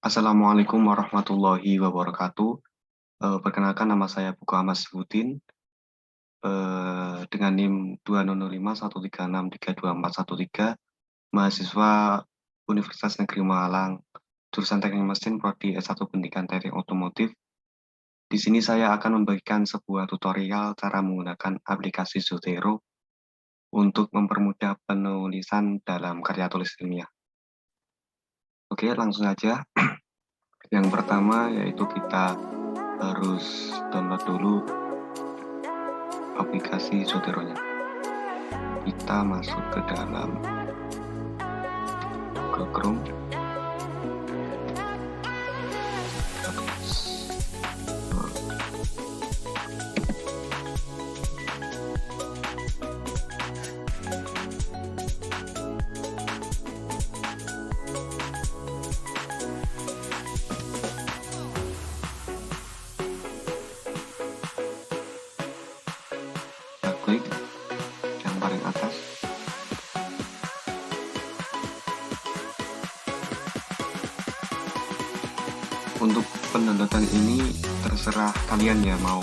Assalamualaikum warahmatullahi wabarakatuh. Perkenalkan nama saya Buko Ahmad Saifuddin, dengan NIM 20513632413, mahasiswa Universitas Negeri Malang, jurusan Teknik Mesin, Prodi S1 Pendidikan Teknik Otomotif. Di sini saya akan membagikan sebuah tutorial cara menggunakan aplikasi Zotero untuk mempermudah penulisan dalam karya tulis ilmiah. Oke, langsung saja. Yang pertama yaitu kita harus download dulu aplikasi Zotero-nya. Kita masuk ke dalam Google Chrome. Kita klik yang paling atas. Untuk pendownloadan ini terserah kalian ya, mau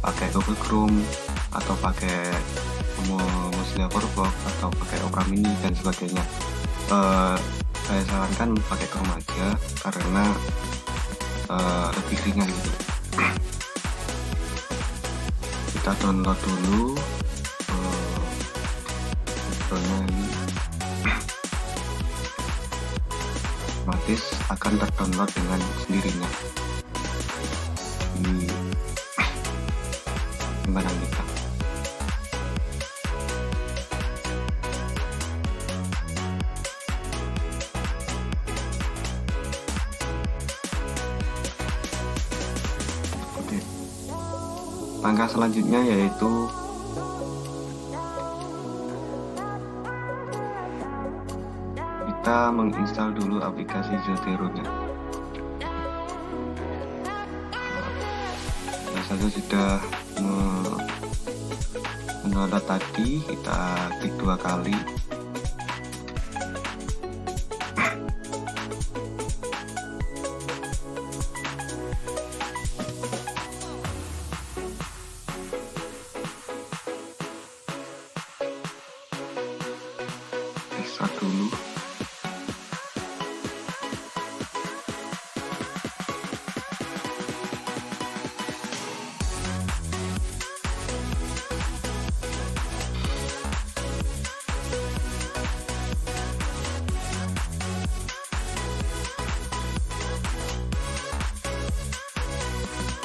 pakai Google Chrome atau pakai Mozilla Firefox atau pakai Opera Mini dan sebagainya. Saya sarankan pakai Chrome aja karena lebih ringan gitu. Kita download dulu ini, otomatis akan terdownload dengan sendirinya di simpanan kita. Oke. Langkah selanjutnya yaitu kita menginstal dulu aplikasi Zotero-nya. Nah, saya sudah mendownload tadi, kita klik 2 kali. Ekstrak dulu.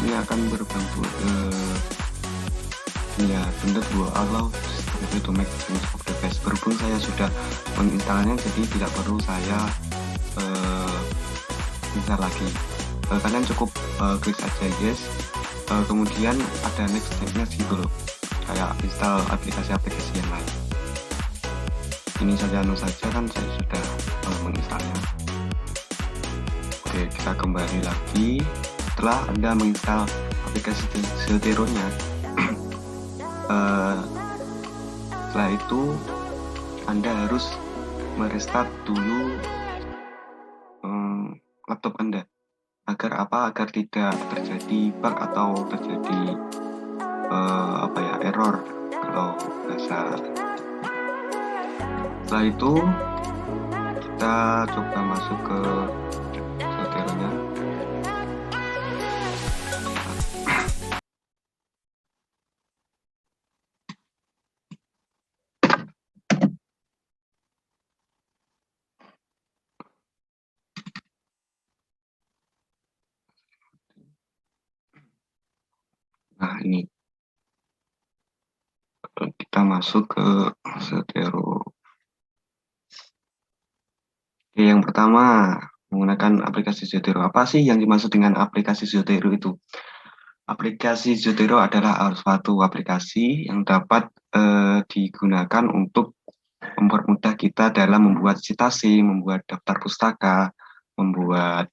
Ini akan berbentuk ya bentuk dua allow to make use of device. Berhubung saya sudah menginstalnya, jadi tidak perlu saya install lagi. Kalian cukup klik saja yes, kemudian ada next step-nya gitu loh, kayak install aplikasi-aplikasi yang lain. Ini saja saja kan saya sudah menginstalnya. Oke, kita kembali lagi. Setelah Anda menginstal aplikasi Zotero-nya, setelah itu Anda harus merestart dulu laptop Anda. Agar apa? Agar tidak terjadi bug atau terjadi error kalau bahasa. Setelah itu kita coba masuk ke Zotero-nya. Nah, ini kita masuk ke Zotero. Oke, yang pertama menggunakan aplikasi Zotero. Apa sih yang dimaksud dengan aplikasi Zotero itu? Aplikasi Zotero adalah suatu aplikasi yang dapat digunakan untuk mempermudah kita dalam membuat citasi, membuat daftar pustaka, membuat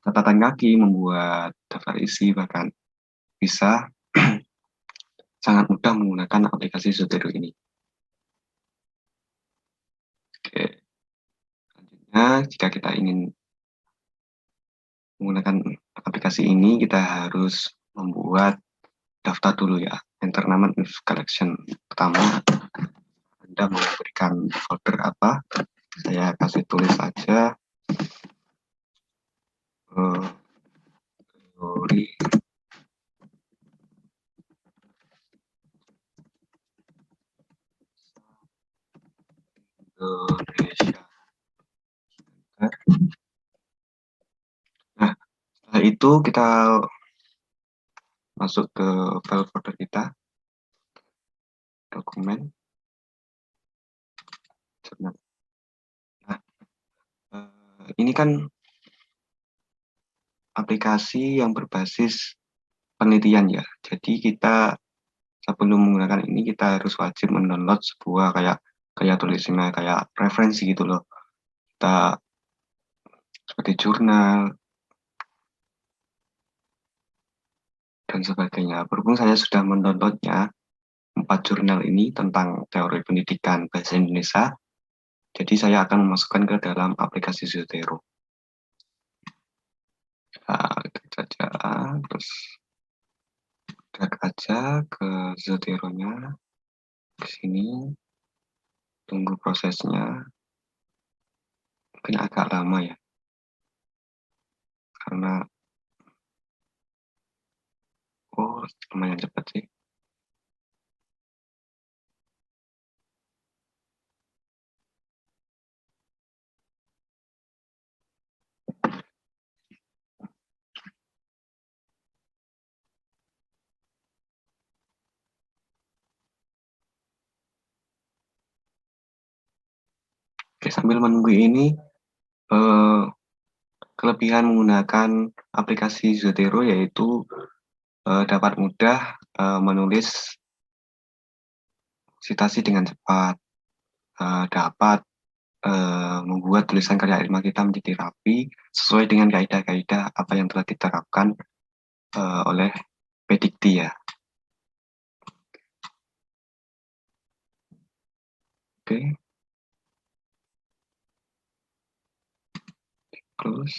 catatan kaki, membuat daftar isi, bahkan bisa sangat mudah menggunakan aplikasi Zotero ini. Oke, Nah, jika kita ingin menggunakan aplikasi ini, kita harus membuat daftar dulu ya, Entertainment News Collection. Pertama, Anda memberikan folder apa? Saya kasih tulis saja teori Indonesia. Nah, setelah itu kita masuk ke file folder kita, dokumen, jurnal. Nah, ini kan aplikasi yang berbasis penelitian ya. Jadi kita sebelum menggunakan ini kita harus wajib mendownload sebuah kayak tulisannya kayak referensi gitu loh. Kita seperti jurnal dan sebagainya. Berhubung saya sudah mendownloadnya 4 jurnal ini tentang teori pendidikan bahasa Indonesia, jadi saya akan memasukkan ke dalam aplikasi Zotero. Nah, klik saja, terus drag aja ke Zotero-nya, ke sini, tunggu prosesnya, mungkin agak lama ya, karena lumayan cepat sih. Oke, sambil menunggu ini, eh, kelebihan menggunakan aplikasi Zotero yaitu dapat mudah menulis citasi dengan cepat, dapat membuat tulisan karya ilmiah kita menjadi rapi sesuai dengan kaidah-kaidah apa yang telah diterapkan oleh Pedikti ya. Oke, terus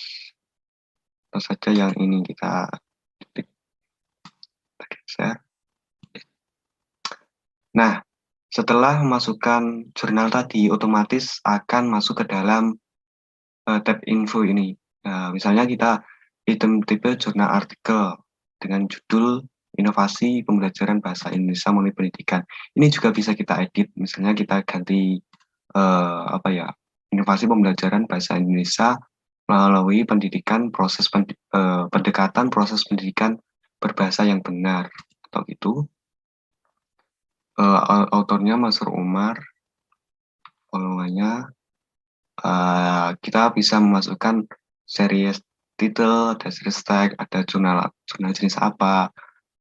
saja yang ini kita geser. Nah, setelah memasukkan jurnal tadi, otomatis akan masuk ke dalam tab info ini. Nah, misalnya kita item tipe jurnal artikel dengan judul Inovasi Pembelajaran Bahasa Indonesia Melalui Pendidikan. Ini juga bisa kita edit, misalnya kita ganti apa ya, inovasi pembelajaran bahasa Indonesia melalui pendidikan pendekatan proses pendidikan berbahasa yang benar atau gitu. Autornya Masur Umar, volume-nya kita bisa memasukkan series title, ada series tag, ada jurnal jenis apa,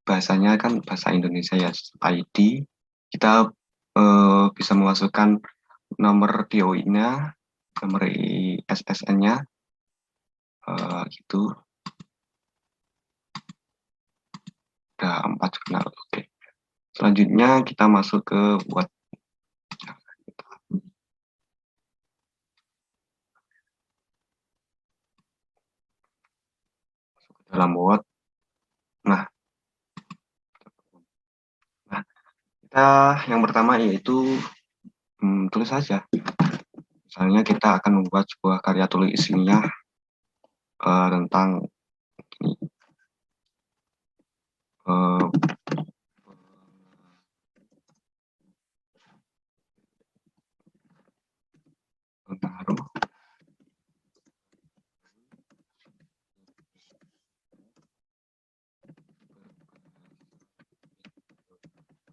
bahasanya kan bahasa Indonesia ya, ID. Kita bisa memasukkan nomor DOI-nya, nomor ISSN-nya, gitu. Ada 4 jurnal. Oke. Selanjutnya kita masuk ke Word. Dalam Word. Nah, kita yang pertama yaitu tulis saja. Misalnya kita akan membuat sebuah karya tulis ilmiah tentang ini, pengaruh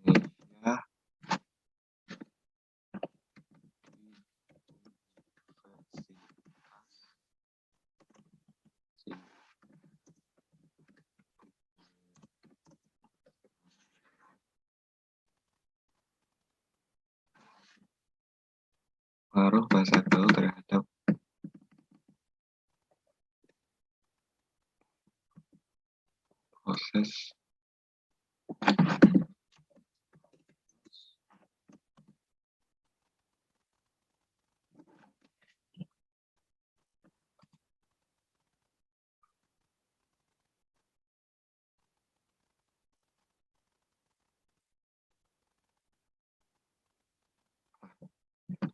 media pengaruh bahasa gaul terhadap proses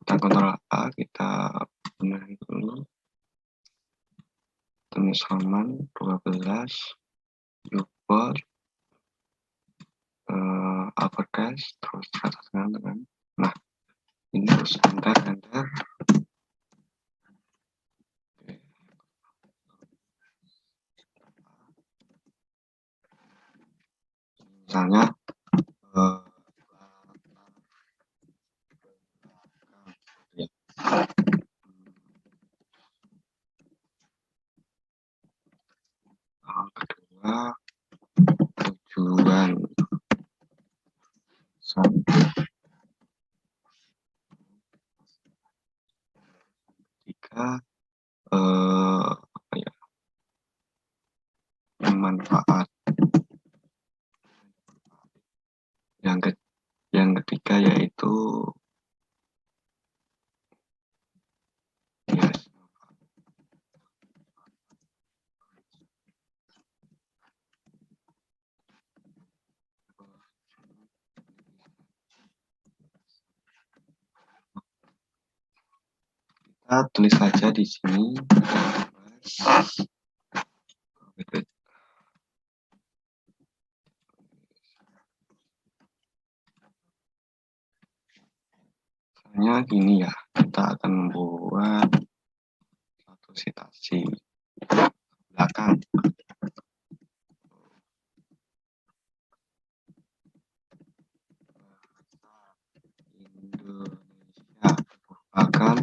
kita kontrol A, kita benahi dulu. Tumis Roman 12, Ubot, uppercase, terus atas kanan. Nah, ini terus enter. Misalnya kedua tujuan tiga apa ya, manfaat. Yang ketiga yaitu yes. Kita tulis saja di sini. Misalnya gini ya, kita akan membuat satu citasi belakang. Indonesia merupakan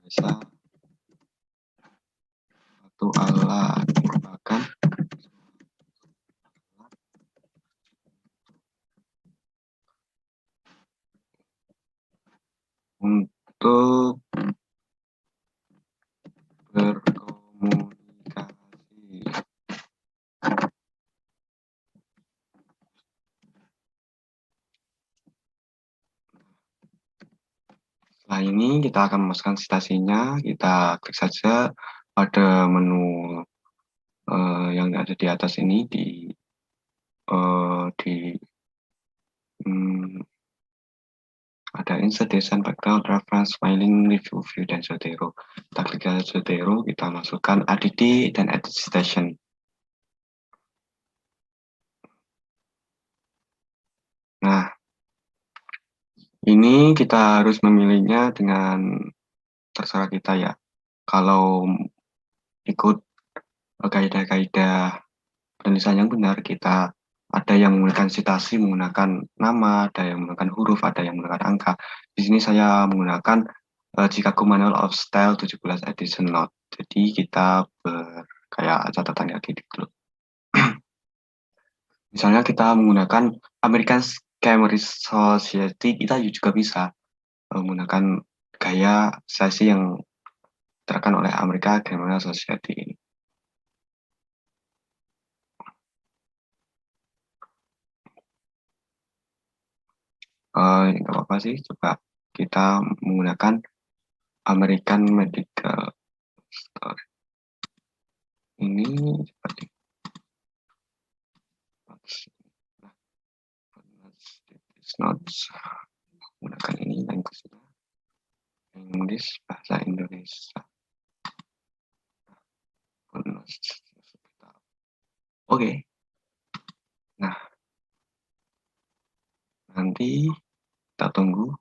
bahasa satu alat, merupakan untuk berkomunikasi. Setelah ini kita akan memasukkan citasinya. Kita klik saja pada menu yang ada di atas ini ada insert design background reference filing review view dan Zotero. Kita klik ke Zotero, kita masukkan add dan edit citation. Nah, ini kita harus memilihnya dengan terserah kita ya. Kalau ikut kaidah-kaidah penulisan yang benar, kita ada yang menggunakan citasi menggunakan nama, ada yang menggunakan huruf, ada yang menggunakan angka. Di sini saya menggunakan Chicago Manual of Style 17 edition note. Jadi kita kayak catatan kaki gitu. Misalnya kita menggunakan American Camry Society, kita juga bisa menggunakan gaya sesi yang diterapkan oleh American Camry Society ini. Nggak apa-apa sih, coba kita menggunakan American Medical Story. Ini seperti notes, menggunakan ini language-nya English, bahasa Indonesia. Oke. Nah, nanti kita tunggu.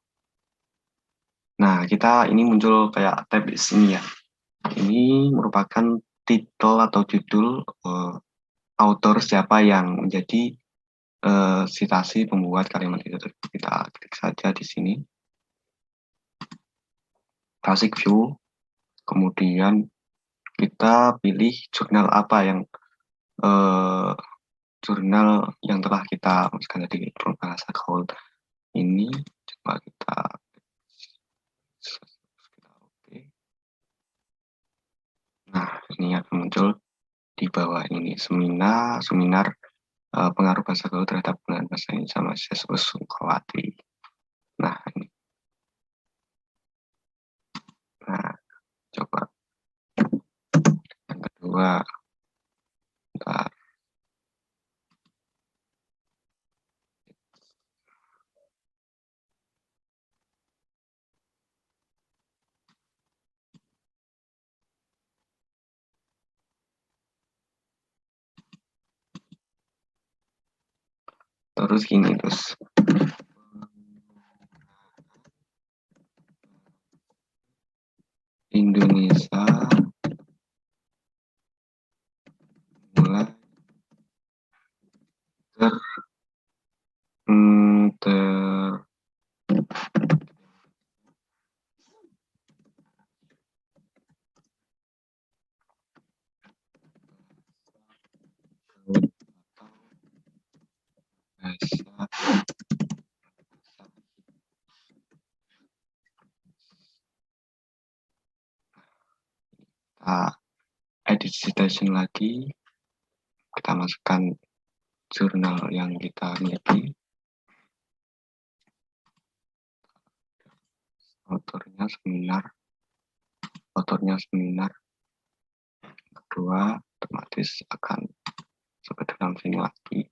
Nah, kita ini muncul kayak tab di sini ya. Ini merupakan titel atau judul author siapa yang menjadi citasi pembuat kalimat itu. Kita klik saja di sini. Basic view. Kemudian kita pilih jurnal apa yang jurnal yang telah kita masukkan tadi, bahasa gaul ini. Coba kita oke. Nah, ini akan muncul di bawah ini seminar pengaruh bahasa gaul terhadap penggunaan bahasa Indonesia mahasiswa Sukawati. Nah, ini. Nah, coba yang kedua. Bentar. terus gini terus Indonesia mulai ter kita edit citation lagi, kita masukkan jurnal yang kita miliki, autornya seminar kedua otomatis akan seperti dalam sini lagi.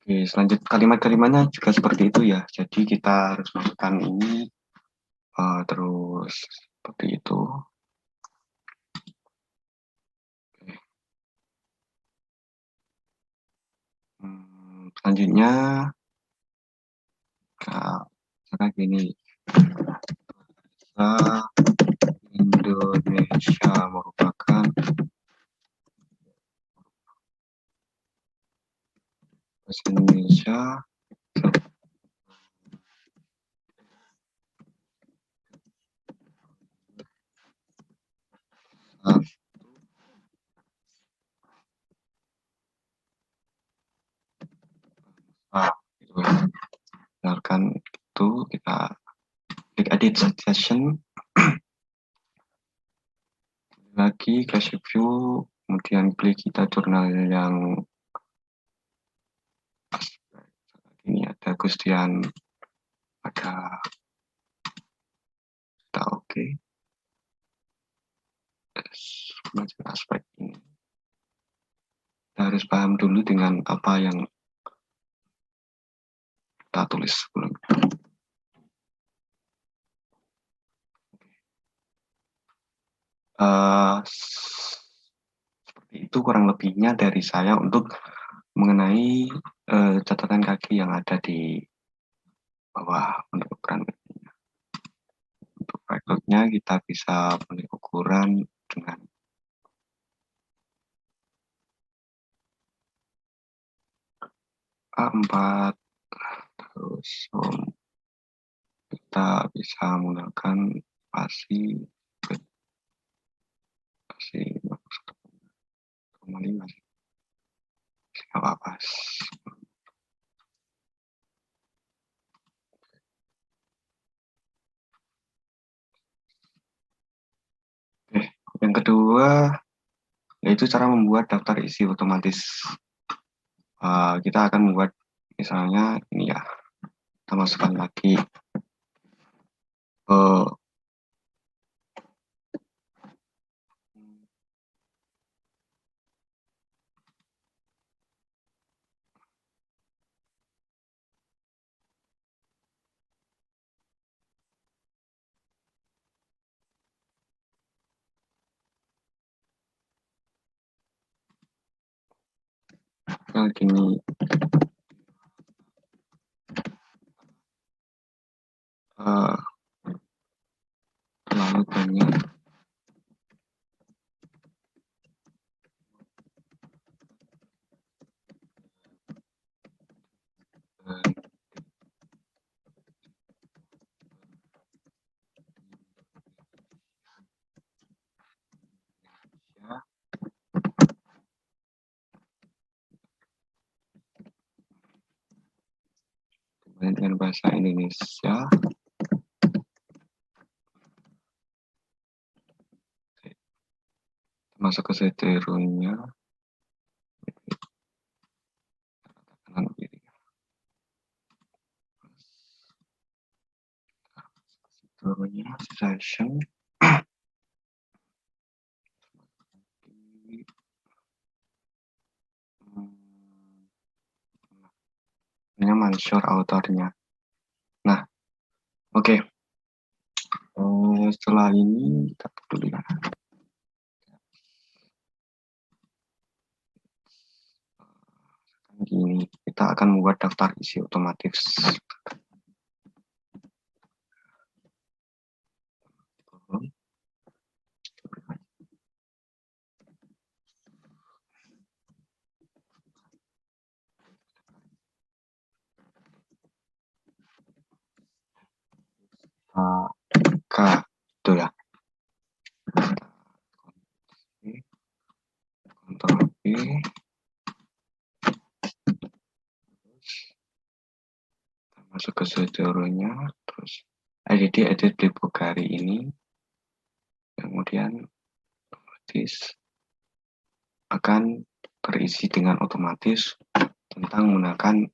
Oke, selanjutnya kalimat-kalimatnya juga seperti itu ya. Jadi kita harus masukkan ini terus seperti itu. Selanjutnya kayak gini. Indonesia merupakan bahasa Indonesia gitu. Misalkan itu kita klik edit suggestion lagi classic view, kemudian klik kita jurnal yang ini ada Gustian, ada kita oke. Aspek ini kita harus paham dulu dengan apa yang kita tulis sebelumnya. Seperti itu kurang lebihnya dari saya untuk mengenai catatan kaki yang ada di bawah untuk ukuran. Untuk berikutnya kita bisa memilih ukuran dengan A4, terus kita bisa menggunakan spasi 1,5 sih, nggak apa-apa. Oke, yang kedua yaitu cara membuat daftar isi otomatis. Kita akan membuat misalnya ini ya, kita masukkan lagi gini, terlalu banyak dengan bahasa Indonesia. Masuk ke setirunnya kanan kiri. Setirunnya session. Ini Mansur autornya. Nah, oke. Setelah ini kita dulu ya. ini. Kita akan membuat daftar isi otomatis. K itu ya. Ctrl V. Masuk ke Zotero-nya, terus edit flipbook hari ini. Kemudian otomatis akan terisi dengan otomatis tentang menggunakan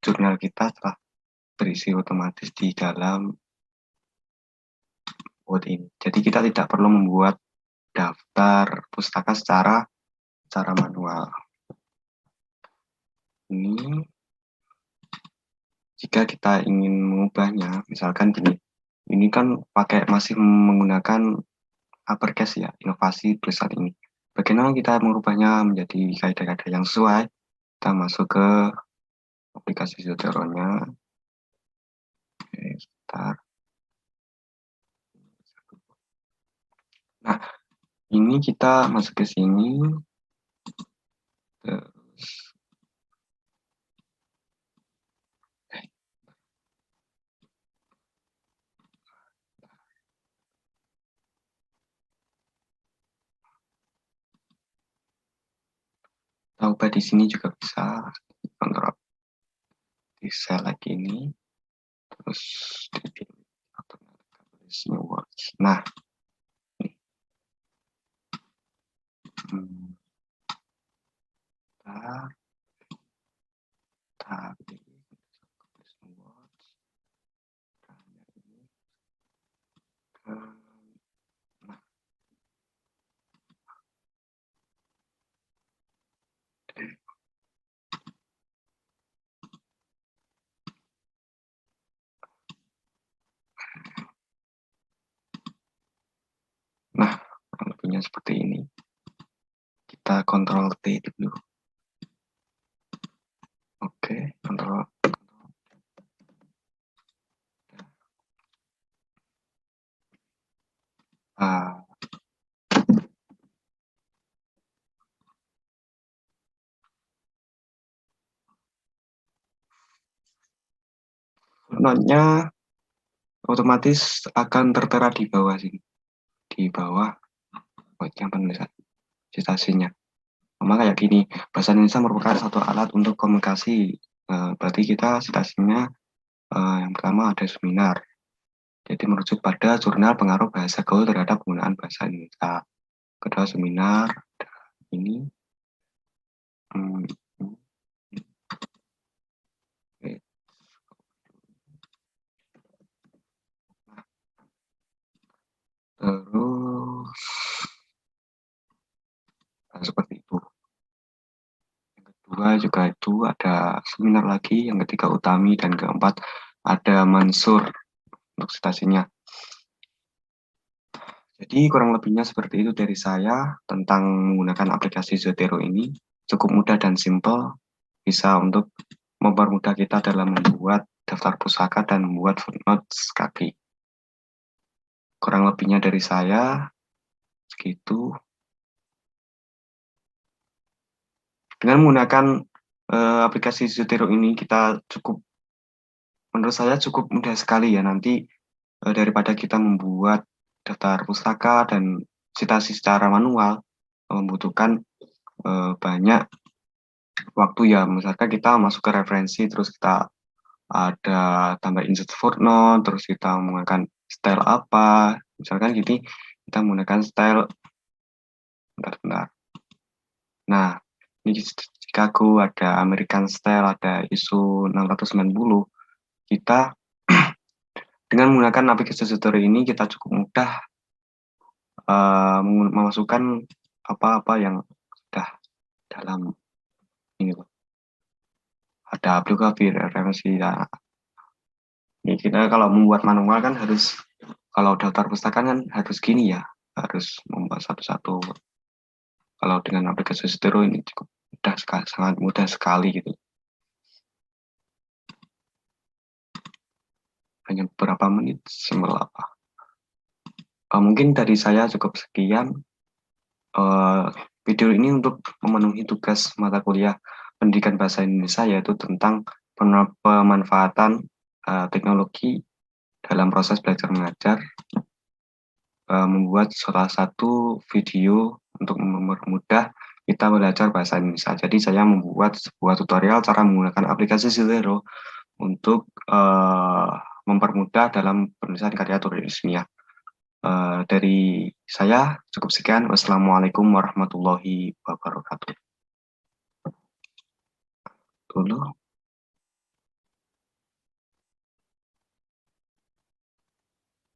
jurnal kita telah berisi otomatis di dalam Word ini. Jadi kita tidak perlu membuat daftar pustaka secara manual. Ini jika kita ingin mengubahnya, misalkan gini, ini kan masih menggunakan uppercase ya, inovasi tulisan ini. Bagaimana kita mengubahnya menjadi kaidah-kaidah yang sesuai? Kita masuk ke aplikasi Zotero-nya. Oke, sebentar. Nah, ini kita masuk ke sini. Terus kita ubah di sini juga bisa. Kontrol di select ini, terus dipilih new words. Nah, nah, lebihnya seperti ini. Kita Ctrl T dulu. Oke, Ctrl. Notnya otomatis akan tertera di bawah sini. Di bawah yang penulisan citasinya. Sama kayak gini, bahasa Indonesia merupakan satu alat untuk komunikasi. Berarti kita citasinya yang pertama ada seminar. Jadi merujuk pada jurnal pengaruh bahasa gaul terhadap penggunaan bahasa Indonesia. Kedua seminar ini. Terus seperti itu. Yang kedua juga itu ada seminar lagi, yang ketiga Utami, dan keempat ada Mansur untuk citasinya. Jadi kurang lebihnya seperti itu dari saya tentang menggunakan aplikasi Zotero ini. Cukup mudah dan simple, bisa untuk mempermudah kita dalam membuat daftar pusaka dan membuat footnotes kaki. Kurang lebihnya dari saya segitu. Dengan menggunakan aplikasi Zotero ini kita menurut saya cukup mudah sekali ya. Nanti daripada kita membuat daftar pustaka dan citasi secara manual membutuhkan banyak waktu ya. Misalkan kita masuk ke referensi, terus kita ada tambah insert footnote, terus kita menggunakan style apa, misalkan gini, kita menggunakan style bentar. Nah, ini Chicago, ada American Style, ada ISO 690. Kita dengan menggunakan aplikasi Zotero ini kita cukup mudah memasukkan apa-apa yang sudah dalam ini loh. Ada aplikasi referensi ya. Ini kita kalau membuat manual kan harus, kalau daftar pustaka kan harus gini ya, harus membuat satu-satu. Kalau dengan aplikasi Zotero ini cukup sangat mudah sekali gitu. Hanya beberapa menit simpel apa. Mungkin dari saya cukup sekian. Video ini untuk memenuhi tugas mata kuliah pendidikan bahasa Indonesia, yaitu tentang pemanfaatan teknologi dalam proses belajar mengajar, membuat salah satu video untuk mempermudah kita belajar bahasa Indonesia. Jadi saya membuat sebuah tutorial cara menggunakan aplikasi Zilero untuk mempermudah dalam penulisan karya tulis ilmiah. Dari saya cukup sekian. Wassalamualaikum warahmatullahi wabarakatuh. Dulu.